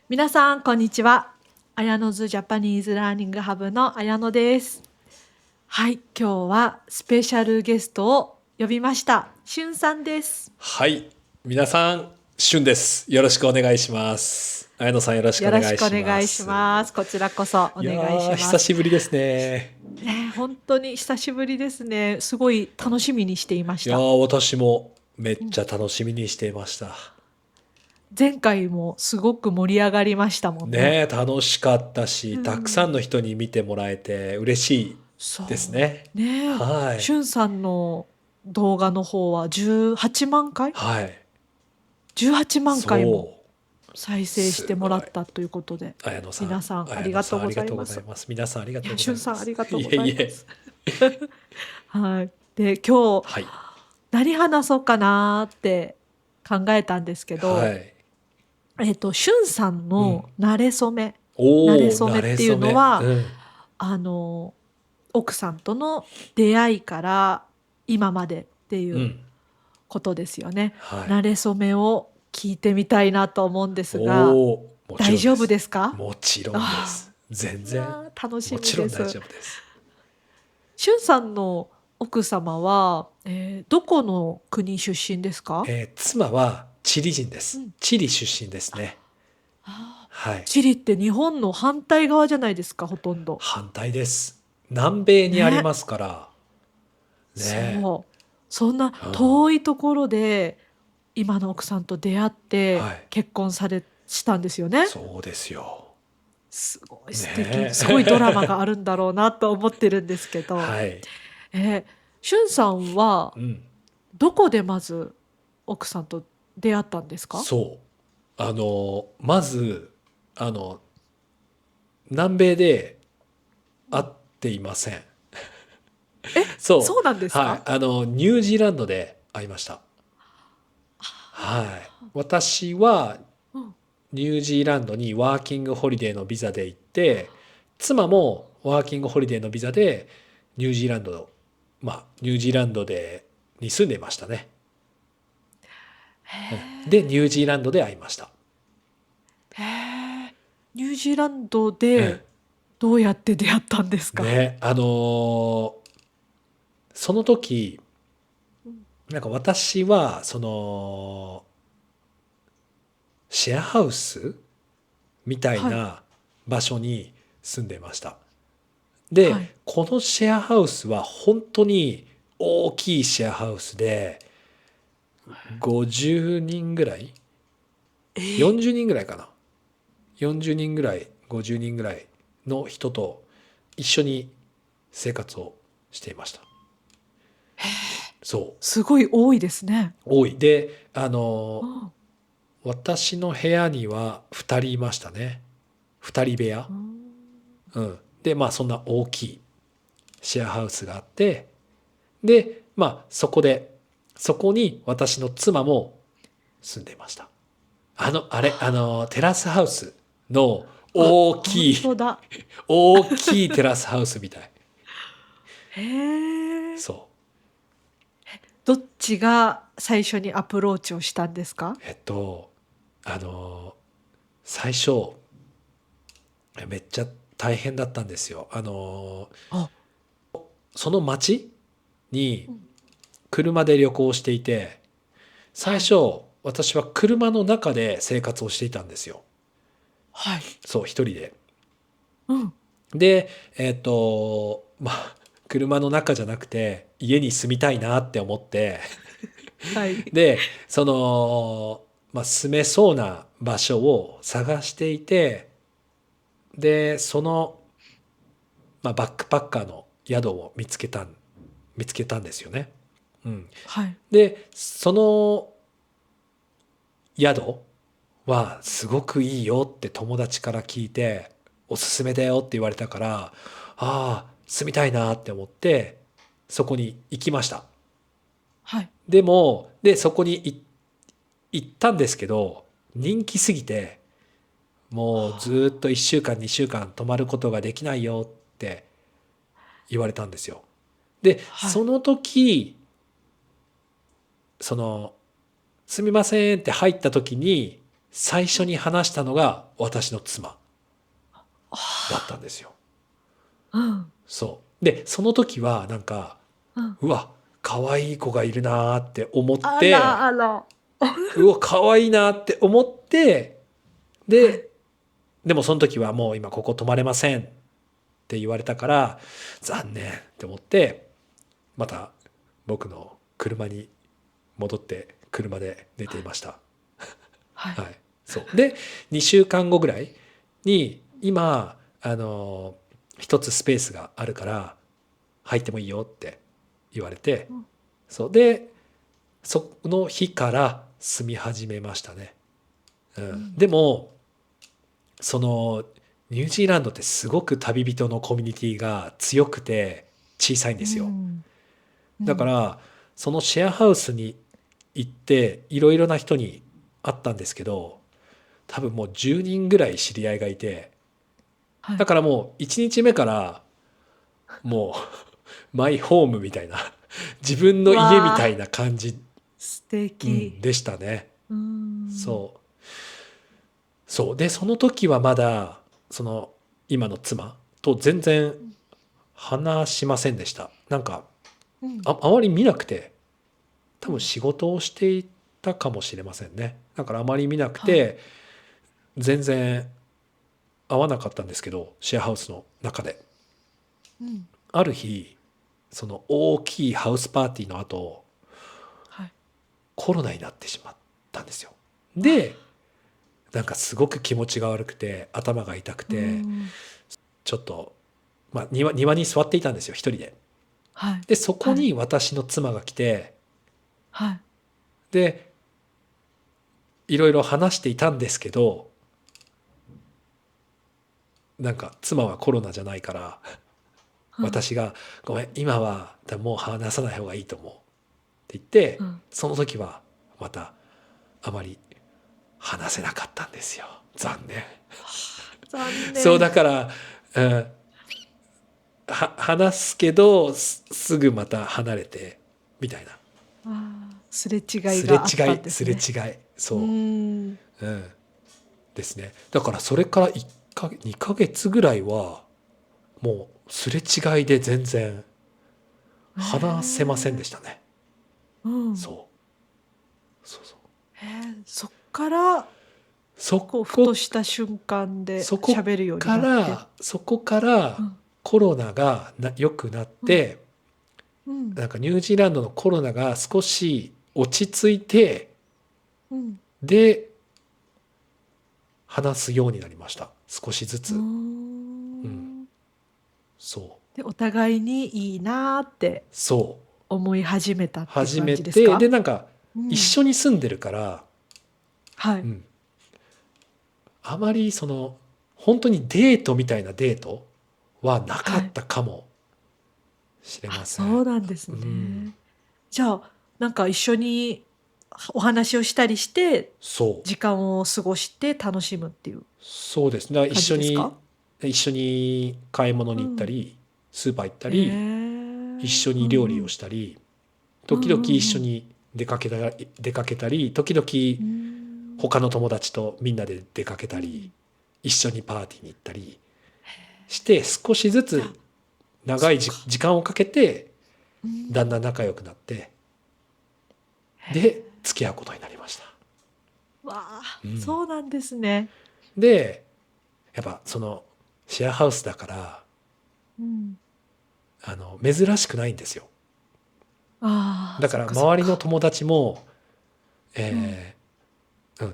皆さん、こんにちは。綾野ズジャパニーズラーニングハブの綾野です。はい、今日はスペシャルゲストを呼びました。しゅんさんです。はい。皆さん、しゅんです。よろしくお願いします。綾野さんよろしくよろしお願いしくお願いします。ます。こちらこそおいや願いしー、ます。久しぶりですね。本当に久しぶりですね。すごい楽しみにしていました。いやー、私もめっうん、ちゃ楽しみにしていました。前回もすごく盛り上がりましたもんね。ねえ、楽しかったし、たくうん、さんの人に見てもらえて嬉しいですそね。う。ねえ、はい。しゅんさんの動画の方は18万回 はい。?18 万回もそう。再生しすてもごい。らったということで、綾野さん、皆さんあり綾野さん、がとうごありがとうざいます。ございます。皆さんありがいや、とうごしゅんさんあざいます。りがとうごいえいえ。ざいます。はい。で、今日はい。何話そうかなーって考えたんですけど、はい。しゅんさんうん。の馴れ初め、馴れおー、慣れ初めっていう初め。のは、うん。あの、奥さんとの出会いから今までっていううん。ことですよね。はい。馴れ初めを聞いてみたいなと思うんですが、おお、もち大丈夫ろんです。ですか？もちろんであす。全あ、然。楽しもちろん大みです。丈夫です。しゅんさんの奥様は、どこの国出身ですか？妻はチリ人です。うん。チリ出身ですね。ああ、はい。チリって日本の反対側じゃないですか、ほとんど。反対です。南米にありね。ますから。ねそう。そんなえ。うん。遠いところで、今の奥さんと出会ってはい。結婚したんですよね。そうですよ。すごい素敵。ねすごいドラマがあえ。るんだろうなと思ってるんですけど。はい。しゅんさんはうん。どこでまず奥さんと出会ったんですか？そう。まず、あの、南米でうん。会っていません。え、そう。そうなんですはい。か？ニュージーランドで会いました。はい。私はうん。ニュージーランドにワーキングホリデーのビザで行って、妻もワーキングホリデーのビザでニュージーランド、ニュージーランドに住んでいましたね。へうん。で、ニュージーえ。ランドで会いました。へえ。ニュージーランドうん。でどうやって出会ったんですか？ね、その時、うん。なんか私は、シェアハウスみたいはい。な場所に住んでました。はい。で、このシェアハウスは本当に大きいシェアハウスで、50人ぐらい ええ。?40 人ぐらいかな。40人ぐらい、50人ぐらいの人と一緒に生活をしていました。そう。すごい多いですね。多い。で、うん。私の部屋には2人いましたね。2人部屋。うーん。うん。で、そんな大きいシェアハウスがあって、で、そこに私の妻も住んでいました。テラスハウスのあ、大きい、本当だ。大きいテラスハウスみたい。へえ。そどっちが最初にアプローチをしたんですか？う。あの、最初、めっちゃ大変だったんですよ。あ、その町にうん。車で旅行していて、最はい。初、私は車の中で生活をしていたんですよ。はい。そう、一人で。うん。で、車の中じゃなくて、家に住みたいなって思って、はい。で、住めそうな場所を探していて、で、バックパッカーの宿を見つけたんですよね。うん。はい。で、その宿はすごくいいよって友達から聞いて、おすすめだよって言われたから、ああ、住みたいなって思って、そこに行きました。はい。で、そこに行ったんですけど、人気すぎて、もうずっと1週間、2週間泊まることができないよって言われたんですよ。で、はい。その時、その、すみませんって入った時に、最初に話したのが私の妻だったんですよ。うんそうでその時はなんかうんうわ可愛い子がいるなーって思っあらて、あら。うわ可愛いなーって思ってで、はいでもその時はもう今ここ泊まれませんって言われたから残念って思ってまた僕の車に戻って車で寝ていました。はいはい、そうで2週間後ぐらいに今一つスペースがあるから入ってもいいよって言われて、うんそうでその日から住み始めましたね。うんでもそのニュージーランドってすごく旅人のコミュニティが強くて小さいんですよ。だからそのシェアハウスに行っていろいろな人に会ったんですけど多分もう10人ぐらい知り合いがいてはいだからもう1日目からもうマイホームみたいな自分の家みたいな感じ、素敵。でしたね。うんそうでその時はまだその今の妻と全然話しませんでした。なんかうんあまり見なくて多分仕事をしていたかもしれませんね。だからあまり見なくはいて全然会わなかったんですけどシェアハウスの中でうんある日その大きいハウスパーティーの後はいコロナになってしまったんですよ。でなんかすごく気持ちが悪くて頭が痛くてうんちょっと、まあ、庭に座っていたんですよ一人で。はいでそこに私の妻が来てはいでいろいろ話していたんですけどなんか妻はコロナじゃないから私が「ごめん今はもう話さない方がいいと思う」って言ってうんその時はまたあまり話せなかったんですよ。残念。残念。そうだから、話すけどすぐまた離れてみたいなすれ違いすれがあった違いすれんですね。違いそうう、んですね。だからそれから2ヶ月ぐらいはもうすれ違いで全然話せませんでしたね。うんそうそっからそこうふことした瞬間でそこ喋るようにかなって。らそこからコロナが良くなって、うんなんかニュージーランドのコロナが少し落ち着いてうんで話すようになりました少しずつ。うんそうでお互いにいいなーってそう思い始めたっていう感始めじですか？てでなんかうん一緒に住んでるから、はいうんあまりその本当にデートみたいなデートはなかったかもしれません。そうなんですね。うんじゃあなんか一緒にお話をしたりしてそう時間を過ごして楽しむっていうそうですね。感じですか？一緒に買い物に行ったり、スーパー行ったへり、ー一緒に料理をしたり、時々一緒に出かけたり、時々他の友達とみんなで出かけたり、一緒にパーティーに行ったりして少しずつ長い時間をかけてだんだん仲良くなってで付き合うことになりました。わあ、うんそうなんですね。でやっぱそのシェアハウスだからうん、珍しくないんですよ。ああ、だからそっそっ周りの友達も、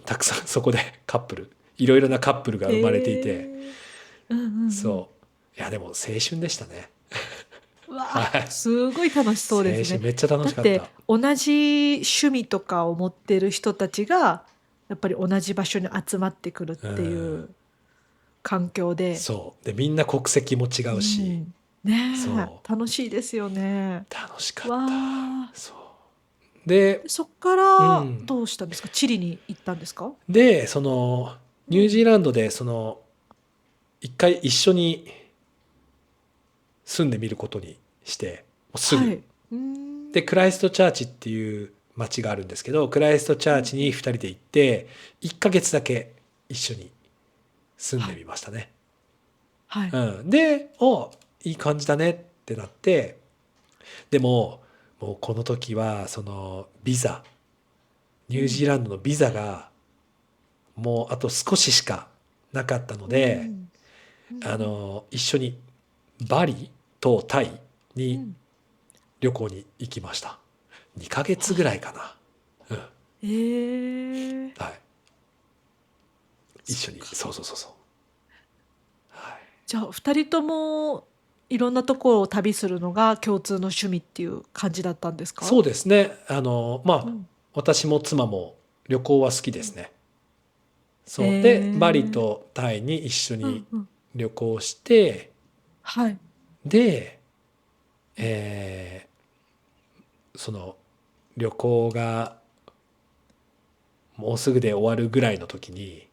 たくさんそこでカップルいろいろなカップルが生まれていて、そういやでも青春でしたね。うわはいあ、すごい楽しそうですね。青春めっちゃ楽だっしかった。て同じ趣味とかを持ってる人たちがやっぱり同じ場所に集まってくるっていう環境で、そうでみんな国籍も違うし、ねそうえ楽しいですよね。楽しかわった。あ、そうでそっからどうしたんですか？チリに行ったんですか？そのニュージーランドでその一回一緒に住んでみることにしてもうすぐ、はい。でクライストチャーチっていう町があるんですけど、クライストチャーチに2人で行って1ヶ月だけ一緒に住んでみましたね。はい。で、いい感じだねってなって、でももうこの時はそのビザ、ニュージーランドのビザがもうあと少ししかなかったので、一緒にバリとタイに旅行に行きました。2ヶ月ぐらいかな。はい。一緒に。そうそうそうそう。はい。じゃあ2人ともいろんなところを旅するのが共通の趣味っていう感じだったんですか？そうですね。うん私も妻も旅行は好きですね。えそう。で、バリー、とタイに一緒にうんうん、旅行して、はい。で、えその旅行がもうすぐで終わるぐらいの時に、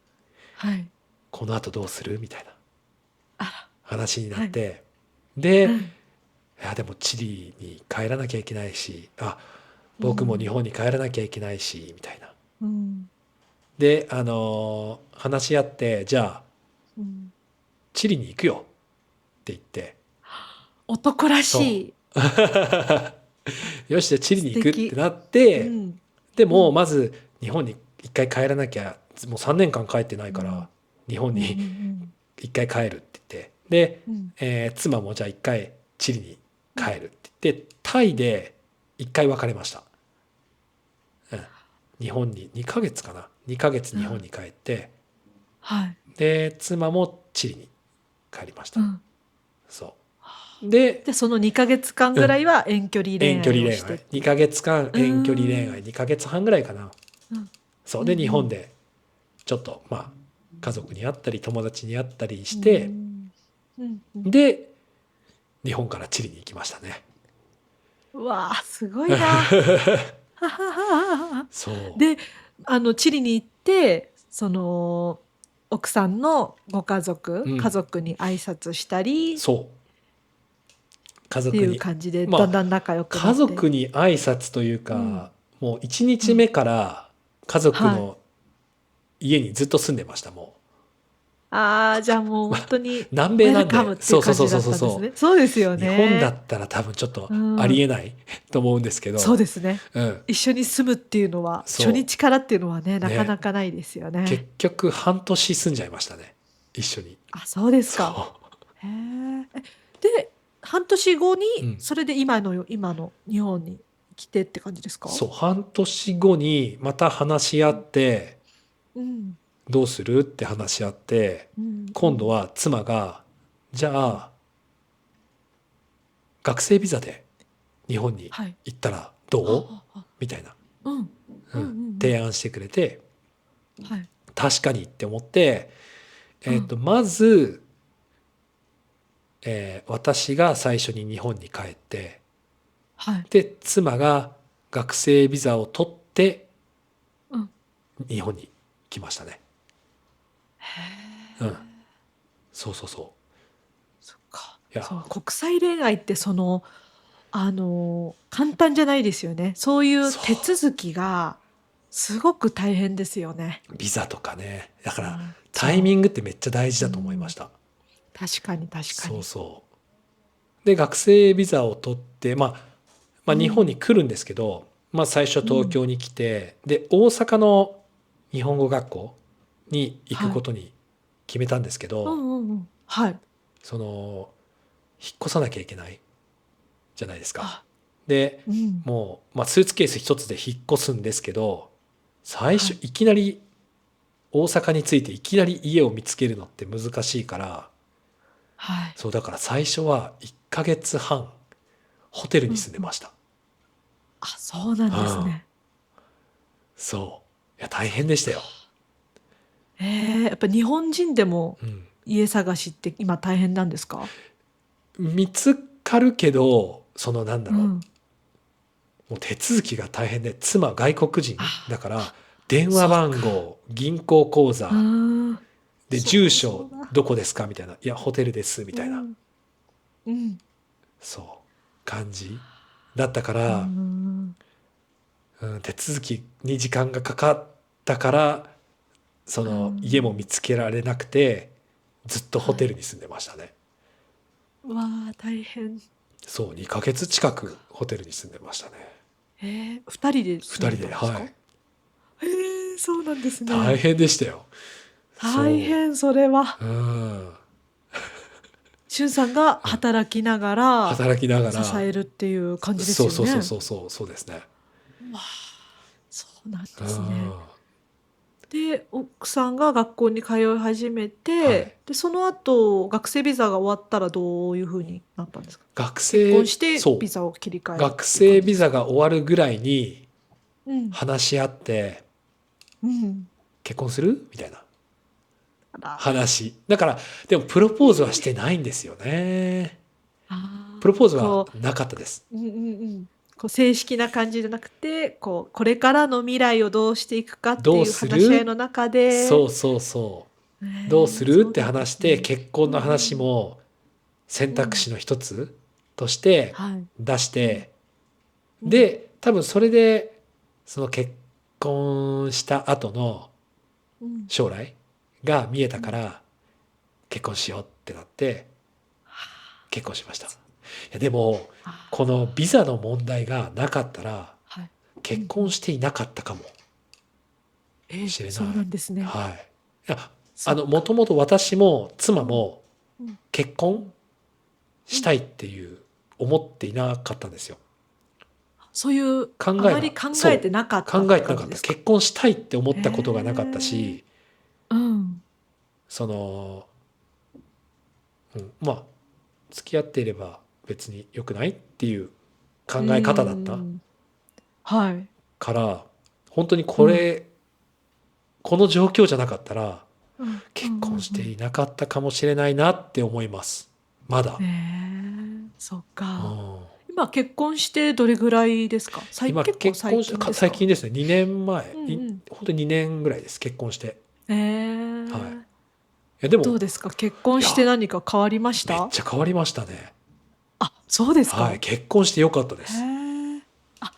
はい。この後どうするみたいなあ話になら、はい。ってで、うん。いやでもチリに帰らなきゃいけないし、う僕も日ん。本に帰らなきゃいけないしみたいな。うん。で話し合って、じゃあうん。チリに行くよって言って、男らしそい。うよしじゃあチリに行くって素敵。なって、うん。でうん。もまず日本に一回帰らなきゃ、もう3年間帰ってないから、うん。日本うん。うにん。一回帰るって言って、で、うん。妻もじゃあ一回チリにうん。帰るって言ってタイで一回別れました。日本に2ヶ月かな、2ヶ月日本に帰って、はい。で妻もチリに帰りました。うん。そうで、で、その2ヶ月間うん、ぐらいは遠距離恋遠距愛を離恋愛してっていう。2ヶ月間、うー遠距離恋愛ん。2ヶ月半ぐらいかな。うん。そうで、日本うんでちょっと家族に会ったり友達に会ったりうして、ん。うん。うん。で日本からチリに行きましたね。うわあ、すごいな。そで、チリに行って、奥さんのご家う、族、うん、家族に挨拶したりっそう家ていう族に、感じで、だんまあだん仲良くな家って。族に挨拶といううん。か、もう1日うん。目から家族はい。の家にずっと住んでました。もああ、じゃあもう本当にう南ウェル米なんで、カムっていうそうそうそう感じだそうそったんですね。そうですよう、日本だね。ったら多分ちょっとうありえん。ないと思うんですけそうど、ですね。うん、一緒に住むっていうのは、初そ日からっていうのはね、うね、なかなかないですよね。結局半年住んじゃいましたね、一緒に。あ、そうですか。そへえ。で、半年後に、う、うん、それで今の日本に来てって感じですか？そう半年後にまた話し合うん。って、うん。どうするって話し合って、うん。うん。今度は妻がじゃうん。あ学生ビザで日本にはい。行ったらどうはあはあはあ。みたいな、うん。うんうん提案してくれて、うん。はい。確かにって思って、うん。まず、私が最初に日本に帰って、はい。で妻が学生ビザを取ってうん。日本に来ましたね。へうん、え。そうそうそう。そっか。いや、そう、国際恋愛って簡単じゃないですよね。そういうそ手続きがすごく大変ですよね。うビザとかね、だからうん、タイミそングってめっちゃ大事う。うだと思いましん。た。確かに確かそうに。そう。で学生ビザを取って、日本にうん。来るんですけど、最初うん。東京に来て、で大阪の日本語学校に行くはい。ことに決めたんですけうど、んうんうん。はい。その引っ越さなきゃいけないじゃないですか。あ、でうん。もう、スーツケース一つで引っ越すんですけど、最はい。初いきなり大阪に着いていきなり家を見つけるのって難しいから、はい。そうだから最初は1ヶ月半ホテルにうんうん。住んでました。あ、そうなんうん、ですね。そう。いや大変でしたよ。やっぱ日本人でもうん、家探しって今大変なんですか？見つかるけど、なんだろうん。う、もう手続きが大変で、妻外国人だあ、から電話そうか。番号、銀行口う座ーん。で、住そうそ所うだ。どこですかみたいな、いやホテルですみたいな、うん。うん。そう感じだったかうーら、ん。手続きに時間がかかったからその家も見つけられなくてずっとホテルに住んでましたね。わあ、大変。そう2ヶ月近くホテルに住んでましたね。二人で2住ん人で、でたんですか？はい、そうなんです大ね。変でしたよ。大変、それは。そう、しゅんさんが働きながら働きなが支ら、えるっていう感じですそうそうそうよね。そうそうそうですね。わあ、そうなんうですね。ん、で、奥さんが学校に通い始めはい。て、で、その後、学生ビザが終わったらどういう風になったんですか？学結婚生、してビそう、ザを切り替える学っていう感生ビザじですか？が終わるぐらいにうん。話し合ってうん。結婚するみたいなあら。話。だから、でもプロポーズはしてないんですよね。プロポーズはこなかったです。う、うんうんうん。こう正式な感じじゃなくて、こう、これからの未来をどうしていくかってどういう話し合いする、の中で、そうそうそう。どうするってそうなんで話してすね。結婚うんうの話ん。も選うん。択肢の一つとしてはい。出しうん。て、うん。で、多分それでその結婚した後のうん。将来が見えたうん。から結婚しようってなっては結婚しました。いやでもあ。このビザの問題がなかったらはい。う結んうん。婚していなかったかもしれない。そうなんですね。はい。いや、そっか。もともと私も妻うん。もうん。結婚うん。うん。したいっていう思っていなかったんですよ。そういう、考えが、あまり考えてそう、なかったって考えてなかった。感じですか？結婚したいって思っへたことがなかったえ。し、うん。その、まあ、付き合っていれば別に良くないっていう考うーえ方だったん。はい。から、本当にうん。この状況じゃなかったら、うん。うん結婚してうんいなかったかもしれないなって思います。まだ。うん。そっか。うん、今結婚してどれぐらいですか？今結構最結婚し、近ですか？最近ですね、2年前、うんうん。本当に2年ぐらいです、結婚して。えはい。いえ。や、でも、どうですか？結婚いや、して何か変わりましめった？ちゃ変わりましたね。あ、そうですはい、か？結婚してよかったでへす。え。あ、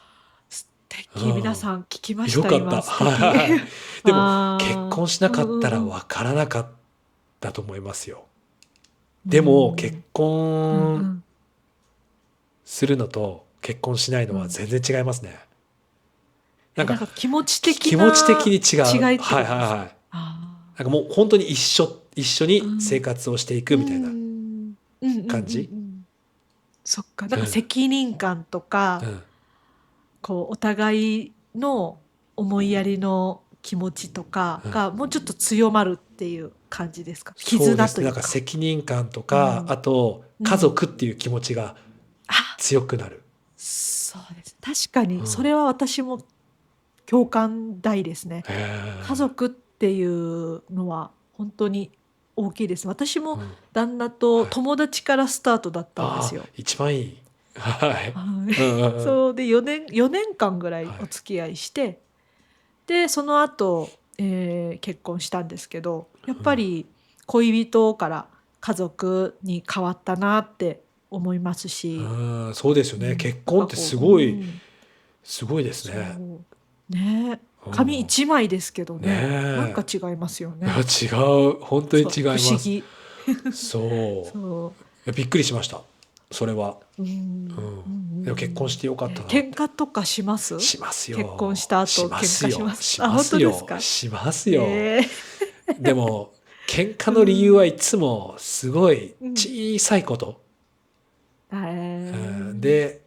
素う敵。皆さん聞きまん。した？今、よかった。素敵。はいはいはい。でも、結ああ、婚しなうんかったらうんうん。わからなかったと思いますよ。うーでも、結ん。うんう婚ん。するのと結婚しないのうん。は全然違いますね。なんか、なんか気持ち的気持ち的にな違う。違いってはいことですか？はいはい。ああ。なんかもう本当に一緒に生うん。活をしていうーくみたいなん。うんうんうん感じ。うん。そっか、なんかうん。責任感とか、うん。こうお互いの思いやりの気持ちとかうん。がもうちょっと強まるっていう感じですか？絆そうですね。なんかというか。責任感とか、うん。あと家うん。族っていう気持ちがあ、強くなる。そうです。確かにそうん。れは私も共感大ですね。へ家え。族っていうのは本当に大きいです。私もうん。旦那とはい。友達からスタートだったんでああ、すよ。一番いい。はい。はい。うんうんうん。そうで4年間ぐらいおはい。付き合いして、で、その後、結婚したんですけど、やっぱり恋人から家族に変わったなって思いますし、うん。うん、そうですよね。うん、結婚ってなんかこう、すごい、うん、すごいですそね。う、ね、うん。紙一枚ですけどねね、なんかえ。違いますよいや、ね。違う。本当にそう、違います。不思議。そう。そいや、びっくりしました。それは。う、うん、うん。うんうんでも結婚しうん。てよかったなって。喧嘩とかします？します結婚しよ。たし後喧ますよ。嘩します？しあ、本ますよ。当ですか？しますよ。ええ。でも、喧嘩うの理由はん。いつもすごいうん。小さいこと。へうん、え。で、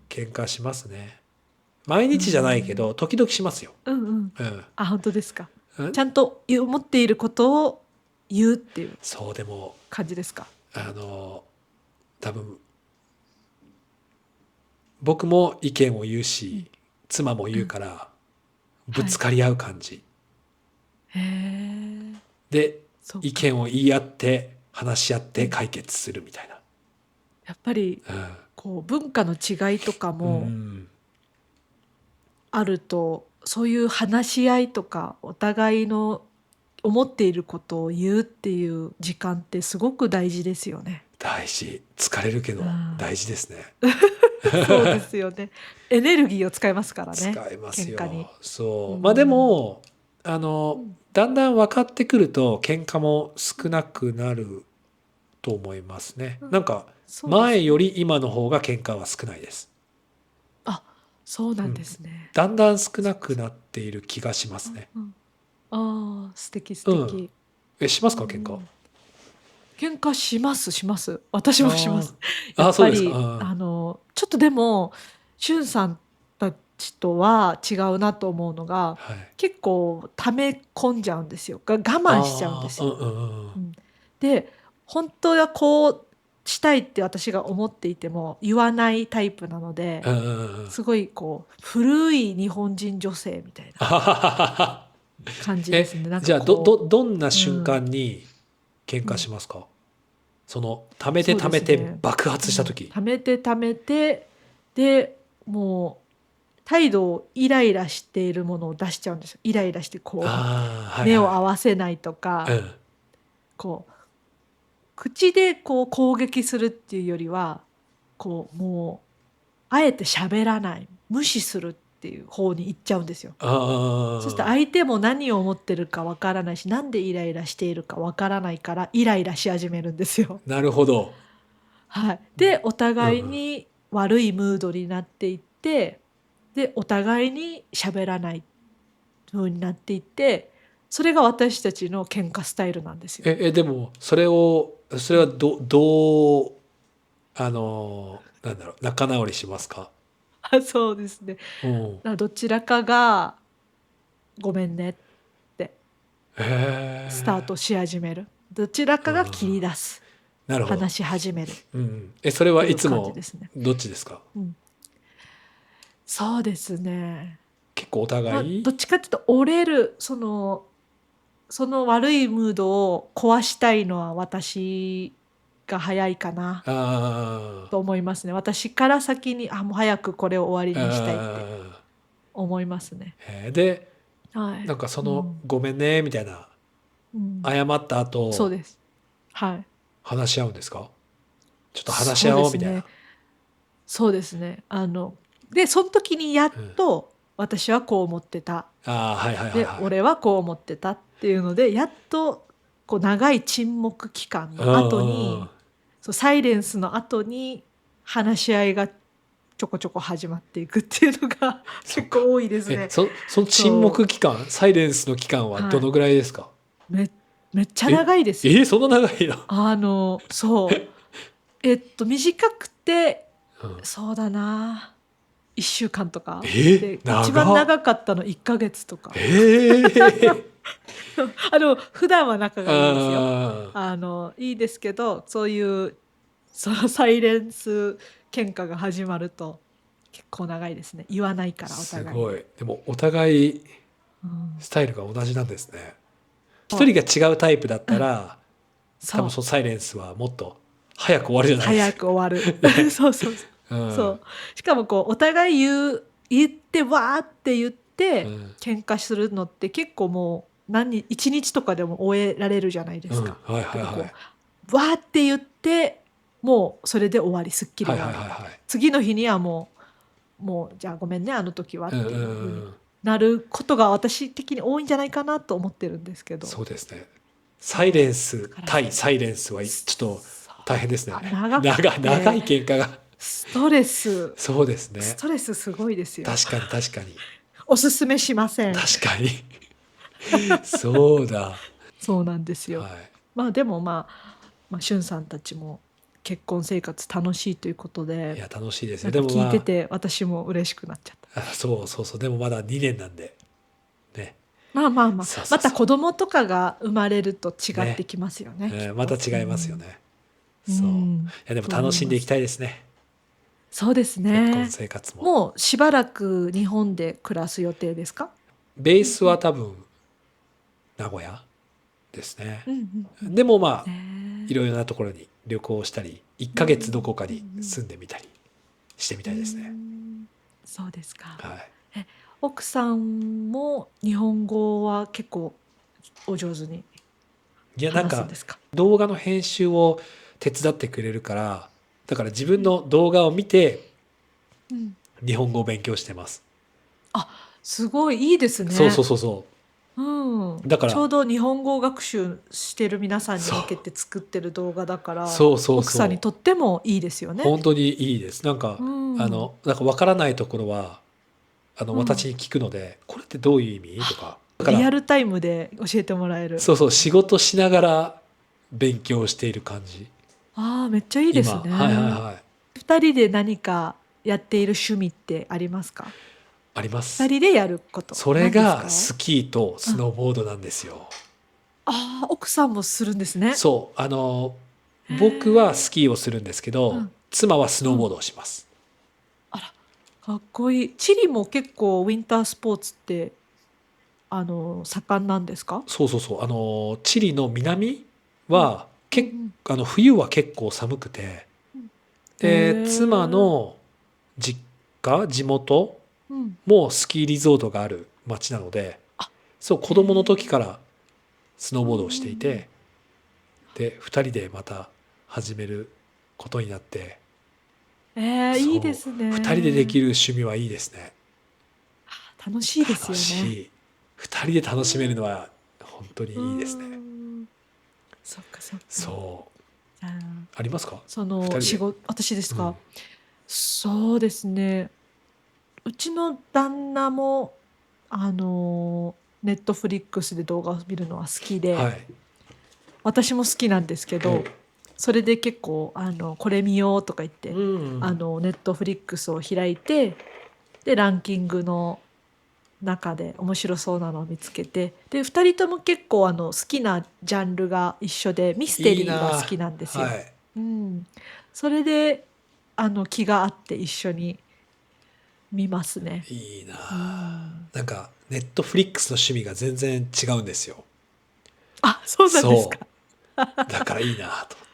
喧嘩しますね。毎う日じゃないけん。ど、時々しますよ。うんうん。うん。あ、本当ですか。うん、ちゃんと思っていることを言うっていうそう、でも、感じですか？あの、多分、僕も意見を言ううん。し、妻もうん。言うから、ぶはい。つかり合う感じ。へえ。で、意そっか。見を言い合って、話し合っうん。て解決するみたいやっぱりな。こう文化の違いとかうん。うもん。あると、そういう話し合いとか、お互いの思っていることを言うっていう時間ってすごく大事ですよね。大事。疲れるけどうん。大事ですね。そうですよね。エネルギーを使いますから使ね。います喧嘩に。よ。そうう。んまあでも、うんだんだん分かってくると喧嘩も少なくなると思いますね。うんなんかそうですね。前より今の方が喧嘩は少ないです。あ、そうなんでうん。すね。だんだん少なくそっかそっか。なっている気がしますね。うんうんああ、素敵素うん。敵。しまうんうすか喧嘩？ん喧嘩しますします。私もします。やっああ、そうですか。ぱりちょっとでもしゅんさんたちとは違うなと思うのが、はい。結構溜め込んじゃうんですよ。我慢しちゃうんでああ、すよ。うんうんうん。うん、で、本当はこうしたいって私が思っていても言わないタイプなので、うんうんうんうん。すごいこう古い日本人女性みたいなあはははは。感じですね。なんかじゃあ、こどんなう、う瞬ん、間に喧嘩うん、しますか？その、溜めてそうで溜めてすね。爆発したもう時。貯めて貯めて、で、もう態度をイライラしているものを出しちゃうんですよ。イライラしてこうああ、はい目を合はい。わせないとか、うん。こう口でこう攻撃するっていうよりは、こうもうあえて喋らない、無視するっていう方に行っちゃうんですよ。そしてあ相手も何を思ってるかわからないし、なんでイライラしているかわからないからイライラし始めるんですよ。あ、なるほど。はい。で、お互いうんうん。に悪いムードになっていって、で、お互いに喋らない風になっていって、それが私たちの喧嘩スタイルなんですよ。でも、それはうん。どう、なんだろう、仲直りしますか？あ、そうですね。うん。どちらかがごめんねってへスタートえ。し始める。どちらかが切りああ、出す。なるほど。話し始めるっうんうん。それはいていうつも感じですね。どっちですか？うん。そうですね。結構おまあ、互い？どっちかっていうと折れる、その悪いムードを壊したいのは私が早いかなあと思いますね。私から先に、あ、もう早くこれを終わりにしたいってあ、思いますね。で、はい。なんかその、うん。ごめんね、みたいな、うん。謝った後、そうです。はい。話し合うんですか？ちょっと話しそう合ですね。おうみたいな。そうですね。で、その時にやっうん。と私はこう思ってた。ああ、はいはいはいで、はい。俺はこう思ってたっていうので、やっとこう長い沈黙期間うんの後うんうん。に、そうサイレンスの後に話し合いがちょこちょこ始まっていくっていうのがそっか。結構多いですね。その沈そう、黙期間、サイレンスの期間ははい。どのぐらいですか？めっちゃえ、長いですよ。そんな長いの？そう。短くて、うん。そうだな、1週間とか。で、一番長っ。長かったの1ヶ月とか。ええ普段は仲がいいですよ。ああ、いいですけど、そういうそのサイレンス喧嘩が始まると結構長いですね。言わないからお互いに。すごい。でもお互いうん、スタイルが同じなんですね。一人そが違うタイプだっう、うん、たら、多分そう、そのサイレンスはもっと早く終わるじゃないですか。早く終わる。ね。そうそうそう。うん。そう。しかもこうお互い言ってわーって言ってうん。喧嘩するのって結構もう1日とかでも終えられるじゃないでうん。すか。はいはいなんかこはい。うわーって言ってもうそれで終わり、すっきりはいはい終わり。はいはい。次の日にはもうじゃあごめんねあの時はっうんうんていう風にうん。なることが私的に多いんじゃないかなと思ってるんですけど。そうですね。サイレンそうスだから対サイレンスはちょっとそう大変ですね。長く長いて喧嘩が。ストレスそうですね。ストレスすごいですよ。確かに確かに。おすすめしません。確かに。そうだ。そうなんですよ。はまあでもしゅんさんたちも結婚生活楽しいということい。いで、や、楽しいですよ。なんかでもま聞いてて私も嬉しくなっちゃった。そうそうそう。でもまだ2年なんで。ね。またそうそうそ子供とかが生まれると違う。ね。ってきますよね、きっまたと。う違いますよん、ね。うそう。いん、や、でもと楽思います。しんでいきたいですね。そうです結婚ね。生活も。もうしばらく日本で暮らす予定ですか？ベースうんうんは多分名古屋ですね。うんうんうん。でもまあ、いねろいろなところに旅行したり、1え。うんヶ月どこかうんに住んでみたりしてみうんうたいですね。ん。そうですか。はい。え、奥さんも日本語は結構お上手にいや、なんか話すんですか？動画の編集を手伝ってくれるから、だから自分うん。の動画を見てうん。日本語を勉強してます。あ、すごいいいですそうそうね。そうそうん。う。だから、ちょうど日本語学習してる皆さんにそう、向けて作ってる動画だから、そうそう奥さんにそう。とってもいいですよね。本当にいいです。うん。なんかわからないところは、うん。私に聞くので、これってどういう意味とか。だかリアら、ルタイムで教えてもらえる。そうそう、仕事しながら勉強している感じ。ああ、めっちゃいいです今、はいはいね。はい。2人で何かやっている趣味ってありますか？2あります。人でやること、それ何ですか？がスキーとうん。スノーボードなんですよ。ああ、奥さんもするんですね。そう、へ僕はえ。スキーをするんですけど、うん、妻はスノうん。ーボードをします。あら、かっこいい。チリも結構ウィンタースポーツって、盛んなんですか？そうそうそう。チリの南うん。は、うんうん。冬は結構寒くて、うん。で、へ妻え。の実地元うん。もスキーリゾートがある町なので、あ、そう、子へ供の時え。からスノーうんうんうボードをしていん。て、で、二人でまた始めることになって、いいでそう、す二人でできね。る趣味はいいですね。楽しいです楽よね。しい。二人で楽しめるうん。のは本当うーにいいですね。ん。そっかそっか。そう。じゃあ、ありますか？そ二人で。の私ですうん。か？そうですね。うちの旦那も、ネットフリックスで動画を見るのは好きで、はい。私も好きなんですけど、ええ。それで結構、これ見ようとか言っうて、ん。ネットフリックスを開いて、で、ランキングの中で面白そうなのを見つけて、で、2人とも結構好きなジャンルが一緒で、ミステいいリーが好な。きなんですよ。はい。うん。それで、気が合って一緒に見ますね。いいな。うん。なんか、ネットフリックスの趣味が全然違うんですよ。あ、そうなんですそか。う。だからいいなと思っ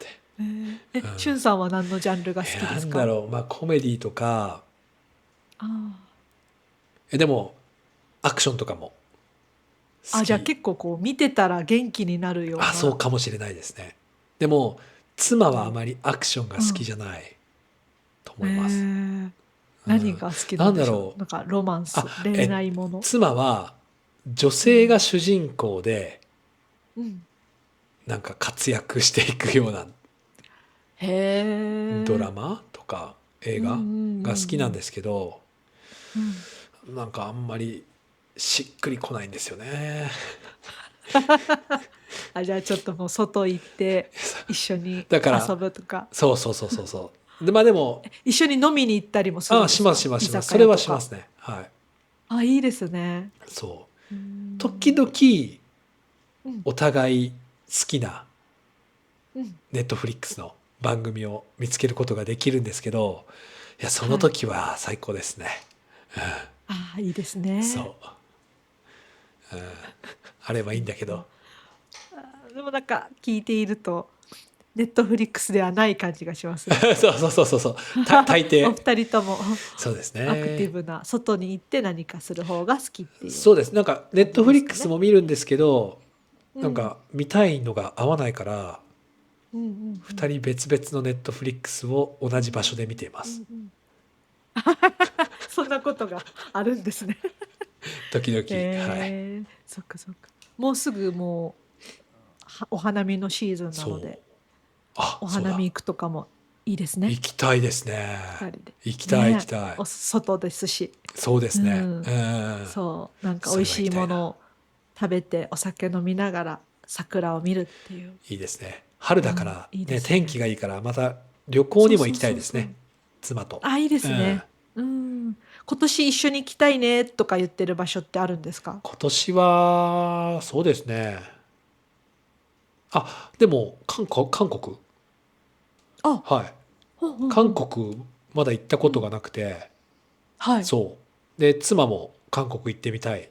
て。しゅんさんは何のジャンルが好きでなすか？んだろう。まあ、コメディとか、ああ。でも、アクションとかも好あ、じゃあき。結構こう見てたら元気になるようあ、そうな。かもしれないですね。でも、妻はあこまりアクションが好きううん。じゃないとえ思います。え。うん。何が好きななんんでしょう？だろう。なんかロマンス、あ、恋愛もの？妻は女性がうん。主人公でうん。なんか活躍していくようなへドラえ。マとか映うんう画んうが好きなんんですけど、うん。うん。なんかあんまりしっくりこないんですよね。あ、じゃあちょっともう外行って一緒にだから、遊ぶとか。そうそうそうそうそう。で、まあでも、一緒に飲みに行ったりもするあ、しますんですか？しますします。居酒それは屋とか。しますね。はい。あ、いいですね。そう。うー時ん。々うん、お互い好きなうん。ネットフリックスの番組を見つけることができるんですけど、いや、そのはい。時は最高ですね。うん。ああ、いいですね。そう。うん。あればいいんだけど。そうか。でもなんか聞いていると、ネットフリックスではない感じがしますね。そうそうそうそうそう。大お抵。二人ともそうですアクティね。ブな、外に行って何かする方が好きっていうそうです。なんか、ネッ感じトフリッですかね。クスも見るんですけど、うん。なんか、見たいのが合わないから、うんうんうん。二人別々のネットフリックスを同じ場所で見ています。うんうん。そんなことがあるんですね。時々。はい。そっかそっか。もうすぐもう、お花見のシーズンなので、そう。あ、おそうだ。花見行くとかもいいですね。行きたいですね。二人で。行きたい行きねえ、たい。外ですし。そうでうすね。うん。ん。そう、なんか美それは行味しいきたいな。ものを食べて、お酒飲みながら桜を見るっていう。いいですね。春うん、だからいいでね、天気すね。がいいからまた旅行にも行きたいそうそうそうですね。そう。妻と。あ、いいでうん。すね。うん。今年一緒に行きたいねとか言ってる場所ってあるんですか？今年は、そうですね。あ、でも、韓国あ、はい。ほんほんほん。韓国、まだ行ったうん。ことがなくて、はい。そう。で、妻も韓国行ってみたいっ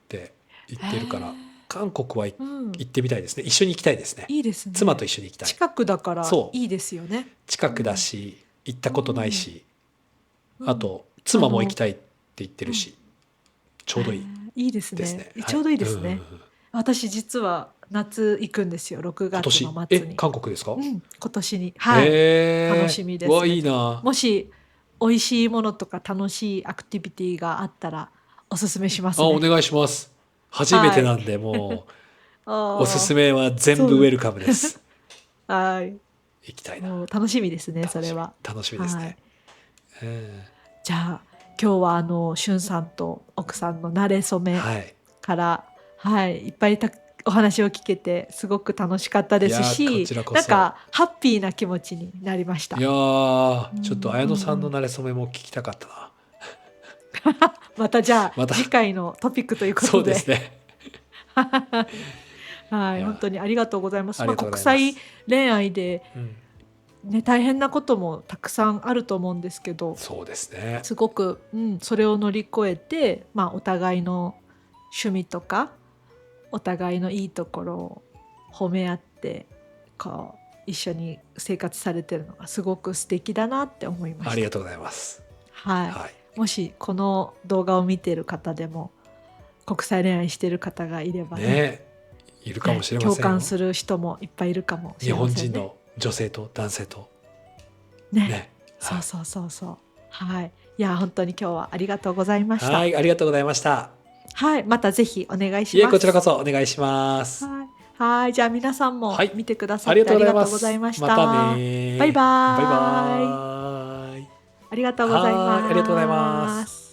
て言っへてるから、え。韓国はうん。行ってみたいですね。一緒に行きたいですね。いいです妻とね。一緒に行きたい。近くだからそう。いいですよね。近くだうん。し、行ったうことないん。し、うん。あと、妻も行きあのたいって言ってうん。るし、ちょうどいいいいですね。ですね。はい。ちょうどいいでうんうんうん。すね。私実は夏行くんですよ、6月の今年、末に。韓国ですか？うん、今年に。はい。楽へえ。しみでうわ、すね。いいな。もし美味しいものとか楽しいアクティビティがあったらおすすめしますおね。願いします。初めてなんで、もうおすすああ、めは全そう。部ウェルカムです。はい。行きたいな。もう楽しみですね、そ楽しみ。れは。楽しみですはい。ね。うん。じゃあ、今日はしゅんさんと奥さんの馴れ初めはい。から、はい、いっぱいお話を聞けてすごく楽しかったですいやー、こし、ちらこそ。なんかハッピーな気持ちになりました。いやー、うんちょっとう綾野さんのんうん。馴れ初めも聞きたかったな。またじゃあまた、次回のトピックというこそうとで。ですね。はい、本いや、当にありがとうございます。まあ、ありがとうご国際ざいます。恋愛でうん。ね、大変なこともたくさんあると思うんですけど、そうですね。すごく、それを乗り越えて、まあ、お互いの趣味とかお互いのいいところを褒め合ってこう一緒に生活されてるのがすごく素敵だなって思いました。ありがとうございます。はい。はい。もしこの動画を見ている方でも国際恋愛している方がいればね、ねえ、いるかもしれま共せんよ。感する人もいっぱいいるかもし日れませんね。本人の女性と男性と。ね。ね。はい。そうそうそうそう。はい。いや本当に今日はありがとうございました。はい、ありがとうございました。はい。またぜひお願いしいえ、ます。こちらこそお願いします。はい。はい。じゃあ皆さんはい。も見てくださってありありがとうございがとうございます。ましまたた。バイね。バイバーイ。バーイ。ありがとうございはーい、ありがとうございまます。す。